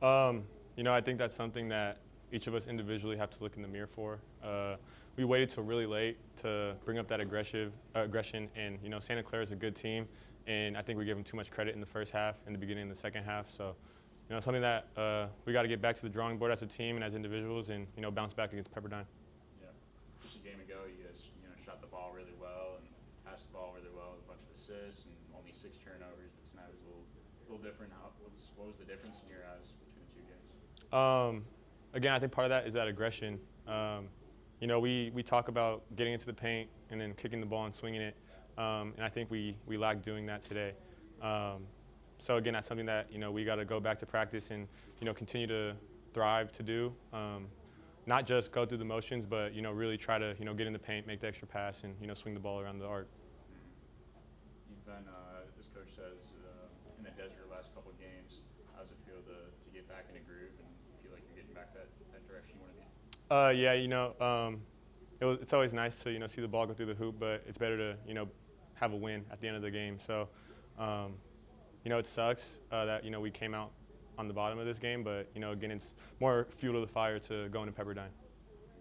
I think that's something that each of us individually have to look in the mirror for. We waited till really late to bring up that aggression, and Santa Clara is a good team, and I think we gave them too much credit in the first half, in the beginning of the second half. So, something that we got to get back to the drawing board as a team and as individuals, and bounce back against Pepperdine. Yeah, just a game ago, you guys shot the ball really well and passed the ball really well with a bunch of assists and only 6 turnovers. But tonight was a little different. What was the difference in your eyes between the 2 games? Again, I think part of that is that aggression. We talk about getting into the paint and then kicking the ball and swinging it, and I think we lacked doing that today. So again, that's something that we got to go back to practice and continue to thrive to do. Not just go through the motions, but really try to get in the paint, make the extra pass, and swing the ball around the arc. You've been, this coach says, in the desert the last couple of games. How does it feel to get back in a groove and feel like you're getting back that direction you want to be? It's always nice to see the ball go through the hoop, but it's better to have a win at the end of the game. So it sucks that we came out on the bottom of this game, but again, it's more fuel to the fire to go into Pepperdine.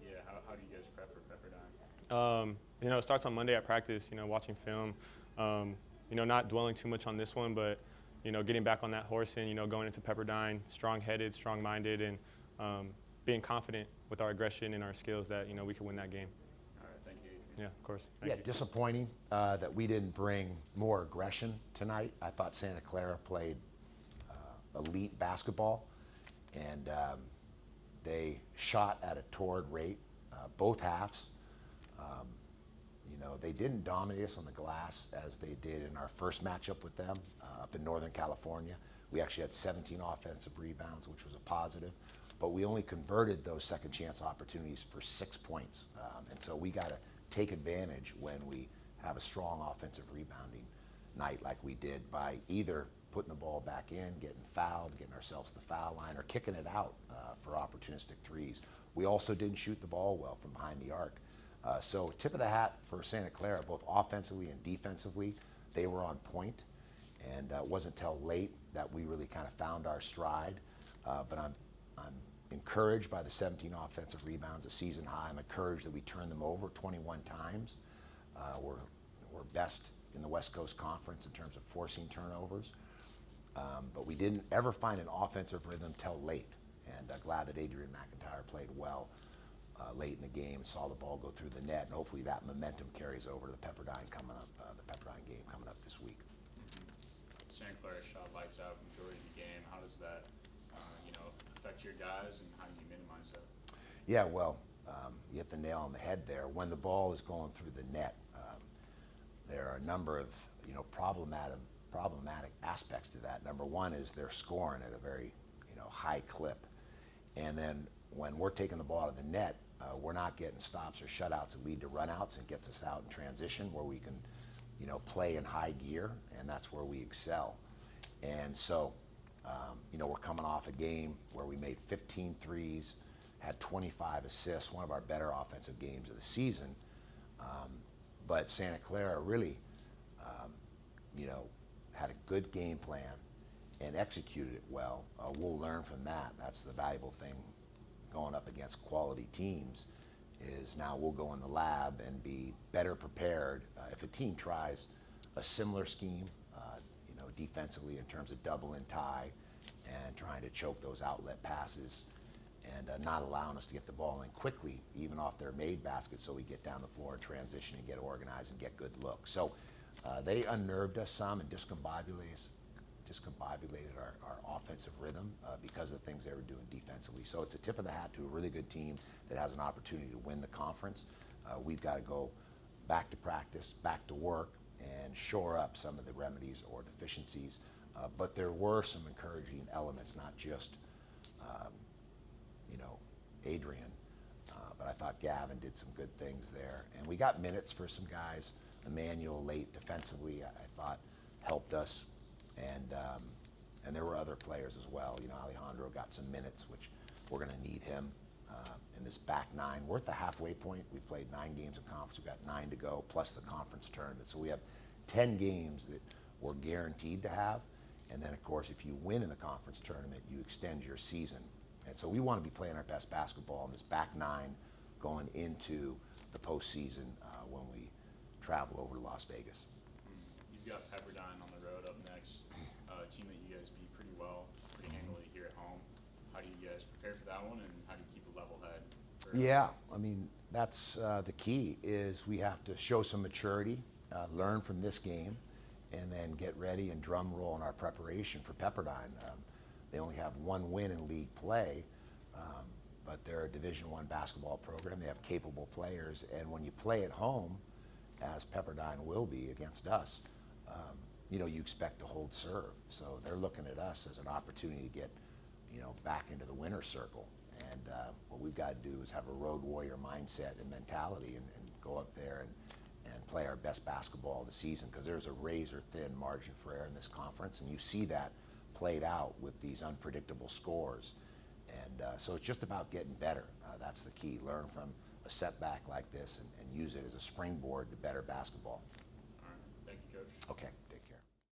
Yeah, how do you guys prep for Pepperdine? It starts on Monday at practice. Watching film. Not dwelling too much on this one, but getting back on that horse and going into Pepperdine, strong-headed, strong-minded, and being confident with our aggression and our skills that we can win that game. All right, thank you. Yeah, of course. Thank you. Disappointing that we didn't bring more aggression tonight. I thought Santa Clara played elite basketball, and they shot at a torrid rate both halves. They didn't dominate us on the glass as they did in our first matchup with them up in Northern California. We actually had 17 offensive rebounds, which was a positive, but we only converted those second chance opportunities for 6 points. And so we got to take advantage when we have a strong offensive rebounding night like we did by either putting the ball back in, getting fouled, getting ourselves to the foul line, or kicking it out for opportunistic threes. We also didn't shoot the ball well from behind the arc. So tip of the hat for Santa Clara, both offensively and defensively. They were on point, and it wasn't until late that we really kind of found our stride. But I'm encouraged by the 17 offensive rebounds, a season high. I'm encouraged that we turned them over 21 times. We're best in the West Coast Conference in terms of forcing turnovers. But we didn't ever find an offensive rhythm till late. And glad that Adrian McIntyre played well late in the game and saw the ball go through the net. And hopefully that momentum carries over to the Pepperdine game coming up this week. Santa Clara shot lights out majority of the game. How does that affect your guys, and how do you minimize that? Yeah, well, you hit the nail on the head there. When the ball is going through the net, there are a number of problematic aspects to that. Number one is they're scoring at a very high clip, and then when we're taking the ball out of the net, we're not getting stops or shutouts that lead to runouts and gets us out in transition where we can play in high gear, and that's where we excel. And so we're coming off a game where we made 15 threes, had 25 assists, one of our better offensive games of the season. But Santa Clara really had a good game plan and executed it well. We'll learn from that. That's the valuable thing going up against quality teams, is now we'll go in the lab and be better prepared. If a team tries a similar scheme, defensively in terms of double and tie and trying to choke those outlet passes and not allowing us to get the ball in quickly, even off their made basket, so we get down the floor and transition and get organized and get good looks. So they unnerved us some and discombobulated our offensive rhythm because of the things they were doing defensively. So it's a tip of the hat to a really good team that has an opportunity to win the conference. We've got to go back to practice, back to work, and shore up some of the remedies or deficiencies. But there were some encouraging elements, not just Adrian, but I thought Gavin did some good things there. And we got minutes for some guys. Emmanuel late defensively, I thought, helped us. And there were other players as well. Alejandro got some minutes, which we're going to need him in this back nine. We're at the halfway point. We've played 9 games in conference. We've got 9 to go, plus the conference tournament. So we have 10 games that we're guaranteed to have. And then, of course, if you win in the conference tournament, you extend your season. And so we want to be playing our best basketball in this back nine going into the postseason when we travel over to Las Vegas. You've got Pepperdine on the road up next, a team that you guys beat pretty well, pretty handily here at home. How do you guys prepare for that one, and how do you keep a level head? Yeah, I mean, that's the key is we have to show some maturity, learn from this game, and then get ready and drum roll in our preparation for Pepperdine. They only have one win in league play, but they're a Division I basketball program. They have capable players, and when you play at home, as Pepperdine will be against us, you know, you expect to hold serve. So they're looking at us as an opportunity to get, you know, back into the winner's circle. And what we've got to do is have a road warrior mindset and mentality and go up there and play our best basketball of the season, because there's a razor-thin margin for error in this conference, and you see that played out with these unpredictable scores. And so it's just about getting better. That's the key. Learn from a setback like this and use it as a springboard to better basketball. All right. Thank you, Coach. Okay.